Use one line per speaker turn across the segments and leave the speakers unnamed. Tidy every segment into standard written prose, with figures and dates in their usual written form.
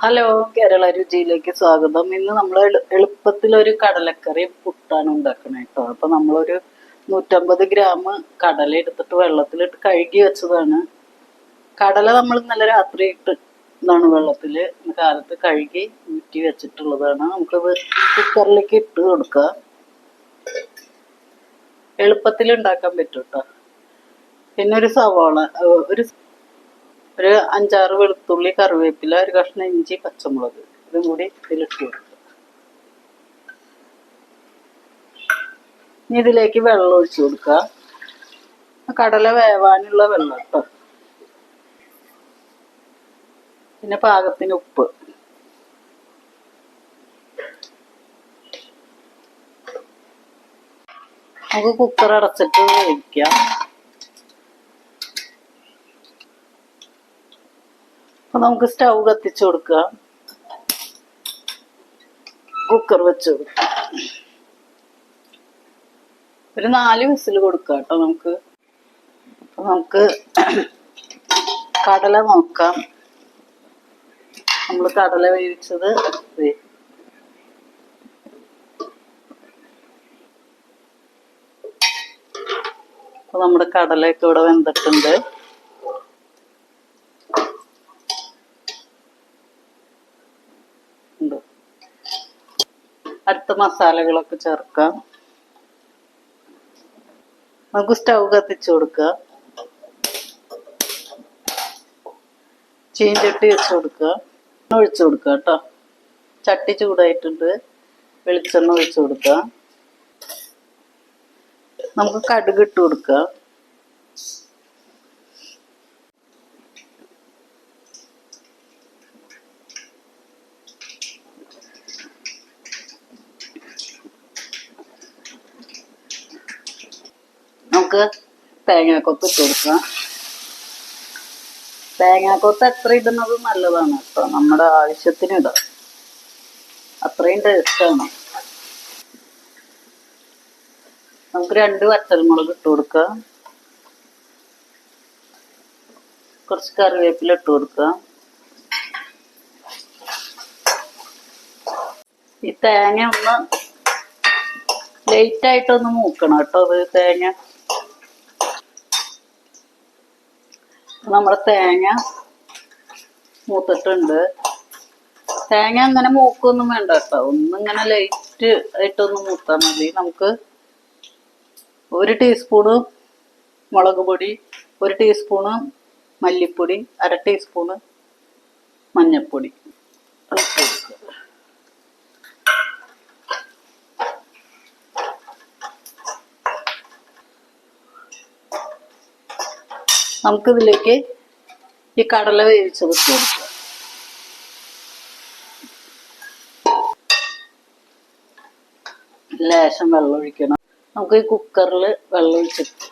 Hello, Kerala രുചിയിലേക്ക് സ്വാഗതം. ഇന്ന് നമ്മൾ എളുപ്പത്തിലൊരു കടലക്കറി പുട്ടാണ് ഉണ്ടാക്കണേ കേട്ടോ. അപ്പൊ നമ്മളൊരു 150 ഗ്രാം കടല എടുത്തിട്ട് വെള്ളത്തിലിട്ട് കഴുകി വെച്ചതാണ്. കടല നമ്മൾ ഇന്നലെ രാത്രി ഇതാണ് വെള്ളത്തില് കാലത്ത് കഴുകി ഊറ്റി വെച്ചിട്ടുള്ളതാണ്. നമുക്കത് കുക്കറിലേക്ക് ഇട്ട് കൊടുക്കാം. എളുപ്പത്തിൽ ഉണ്ടാക്കാൻ പറ്റും കേട്ടോ. പിന്നെ ഒരു സവാള, ഒരു 5-6 വെളുത്തുള്ളി, കറിവേപ്പില, ഒരു കഷ്ണം ഇഞ്ചി, പച്ചമുളക്, ഇതും കൂടി ഇതിലിട്ട് കൊടുക്കുക. ഇനി ഇതിലേക്ക് വെള്ളം ഒഴിച്ചു കൊടുക്കുക. കടല വേവാനുള്ള വെള്ളം കേട്ടോ. പിന്നെ പാകത്തിന് ഉപ്പ്. നമുക്ക് കുക്കർ അടച്ചിട്ട് വേവിക്കാം. അപ്പൊ നമുക്ക് സ്റ്റൗ കത്തിച്ചു കൊടുക്കുക. കുക്കർ വെച്ച് കൊടുക്കുക. ഒരു 4 വിസിൽ കൊടുക്കുക കേട്ടോ നമുക്ക്. അപ്പൊ നമുക്ക് കടല നോക്കാം. നമ്മൾ കടല വേവിച്ചത് അപ്പൊ നമ്മുടെ കടലയൊക്കെ ഇവിടെ വെന്തിട്ടുണ്ട്. അടുത്ത മസാലകളൊക്കെ ചേർക്കാം. നമുക്ക് സ്റ്റൗ കത്തിച്ചു കൊടുക്കുക. ചീഞ്ചട്ടി വെച്ച് കൊടുക്കുക. ഒഴിച്ചു കൊടുക്കുക കേട്ടോ. ചട്ടി ചൂടായിട്ടുണ്ട്. വെളിച്ചെണ്ണ ഒഴിച്ചു കൊടുക്കുക. നമുക്ക് കടുക് ഇട്ട് കൊടുക്കുക. നമുക്ക് തേങ്ങാക്കൊത്ത് ഇട്ട് കൊടുക്കാം. തേങ്ങാക്കൊത്ത് എത്ര ഇടുന്നത് നല്ലതാണ് കേട്ടോ. നമ്മുടെ ആവശ്യത്തിന് ഇടാം. അത്രയും ടേസ്റ്റാണ്. നമുക്ക് 2 വറ്റൽമുളക് ഇട്ട് കൊടുക്കുക. കുറച്ച് കറിവേപ്പില ഇട്ട് കൊടുക്കുക. ഈ തേങ്ങ ഒന്ന് ലൈറ്റായിട്ടൊന്ന് മൂക്കണം കേട്ടോ. അത് തേങ്ങ നമ്മുടെ തേങ്ങ മൂത്തിട്ടുണ്ട്. തേങ്ങ അങ്ങനെ മൂക്കൊന്നും വേണ്ട കേട്ടോ. ഒന്നിങ്ങനെ ലൈറ്റ് ആയിട്ടൊന്ന് മൂത്താൽ മതി. നമുക്ക് 1 ടീസ്പൂണ് മുളക് പൊടി, 1 ടീസ്പൂണ് മല്ലിപ്പൊടി, 1/2 ടീസ്പൂണ് മഞ്ഞൾപ്പൊടി. നമുക്കിതിലേക്ക് ഈ കടല വേവിച്ചത് ഇട്ട് കൊടുക്കുക. ലേശം വെള്ളം ഒഴിക്കണം. നമുക്ക് ഈ കുക്കറിൽ വെള്ളം ഒഴിച്ചിട്ട്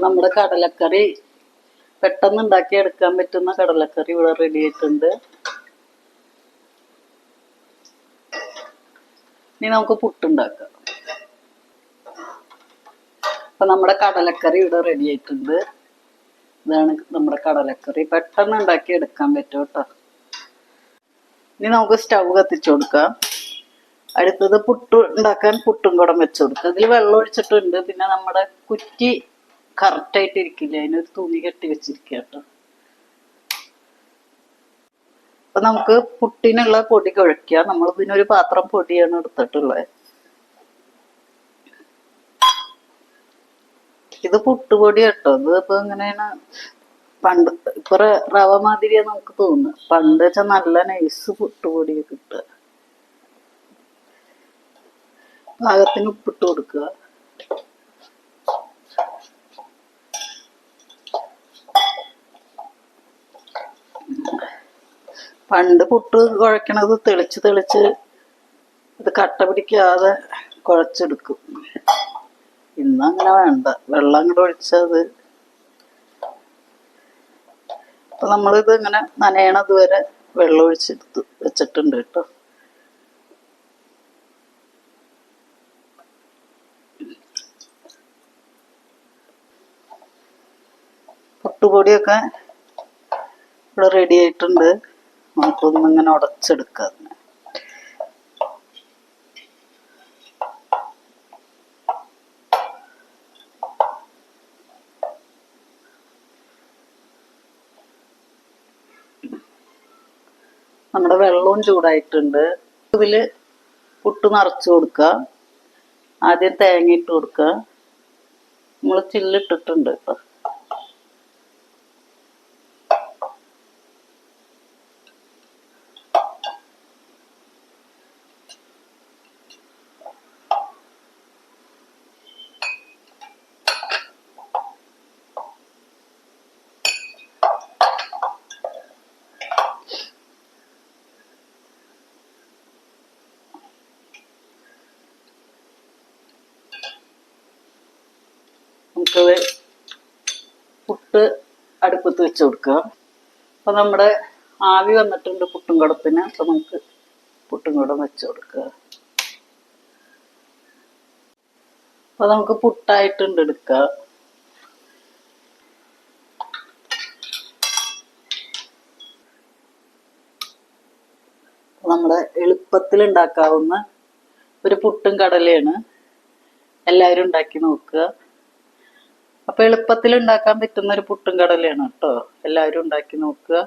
നമ്മുടെ കടലക്കറി പെട്ടെന്ന് ഉണ്ടാക്കി എടുക്കാൻ പറ്റുന്ന കടലക്കറി ഇവിടെ റെഡി ആയിട്ടുണ്ട്. ഇനി നമുക്ക് പുട്ടുണ്ടാക്കാം. അപ്പൊ നമ്മുടെ കടലക്കറി ഇവിടെ റെഡി ആയിട്ടുണ്ട്. ഇതാണ് നമ്മുടെ കടലക്കറി. പെട്ടെന്ന് ഉണ്ടാക്കി എടുക്കാൻ പറ്റും കേട്ടോ. ഇനി നമുക്ക് സ്റ്റൗ കത്തിച്ചു കൊടുക്കാം. അടുത്തത് പുട്ട് ഉണ്ടാക്കാൻ പുട്ടും കുടം വെച്ചു കൊടുക്കുക. ഇതിൽ വെള്ളം ഒഴിച്ചിട്ടുണ്ട്. പിന്നെ നമ്മുടെ കുറ്റി കറക്റ്റായിട്ട് ഇരിക്കില്ല, അതിനൊരു തുണി കെട്ടി വെച്ചിരിക്കുക കേട്ടോ. അപ്പൊ നമുക്ക് പുട്ടിനുള്ള പൊടി കുഴയ്ക്കുക. നമ്മൾ ഇതിനൊരു പാത്രം പൊടിയാണ് എടുത്തിട്ടുള്ളത്. ഇത് പുട്ടുപൊടി കേട്ടോ. ഇത് ഇപ്പൊ എങ്ങനെയാണ്, പണ്ട് ഇപ്പൊ റവ മാതിരിയാ നമുക്ക് തോന്നുന്നത്. പണ്ട് വെച്ചാൽ നല്ല നൈസ് പുട്ടുപൊടിയൊക്കെ കിട്ടുക. പാകത്തിന് ഉപ്പിട്ട് കൊടുക്കുക. പണ്ട് പുട്ട് കുഴക്കണത് തെളിച്ച് തെളിച്ച് ഇത് കട്ട പിടിക്കാതെ കുഴച്ചെടുക്കും. ഇന്നങ്ങനെ വേണ്ട, വെള്ളം അങ്ങോട്ട് ഒഴിച്ചത്. അപ്പൊ നമ്മളിത് ഇങ്ങനെ നനയണത് വരെ വെള്ളം ഒഴിച്ചെടുത്ത് വെച്ചിട്ടുണ്ട് കേട്ടോ. പുട്ടുപൊടിയൊക്കെ ഇവിടെ റെഡി ആയിട്ടുണ്ട്. നമുക്കൊന്നിങ്ങനെ ഉടച്ചെടുക്കാം. നമ്മുടെ വെള്ളവും ചൂടായിട്ടുണ്ട്. ഇതില് പുട്ട് നിറച്ചു കൊടുക്കുക. ആദ്യം തേങ്ങ ഇട്ട് കൊടുക്കുക. നമ്മൾ ചില്ലിട്ടിട്ടുണ്ട് കേട്ടോ. നമുക്ക് പുട്ട് അടുപ്പത്ത് വെച്ച് കൊടുക്കുക. അപ്പൊ നമ്മുടെ ആവി വന്നിട്ടുണ്ട് പുട്ടും കുടത്തിന്. അപ്പൊ നമുക്ക് പുട്ടും കുടം വെച്ച് കൊടുക്കുക. അപ്പൊ നമുക്ക് പുട്ടായിട്ടുണ്ട് എടുക്കുക. നമ്മുടെ എളുപ്പത്തിൽ ഉണ്ടാക്കാവുന്ന ഒരു പുട്ടും കടലയാണ്. എല്ലാവരും ഉണ്ടാക്കി നോക്കുക. അപ്പൊ എളുപ്പത്തിൽ ഉണ്ടാക്കാൻ പറ്റുന്ന ഒരു പുട്ടും കടലയാണ് കേട്ടോ. എല്ലാവരും ഉണ്ടാക്കി നോക്കുക.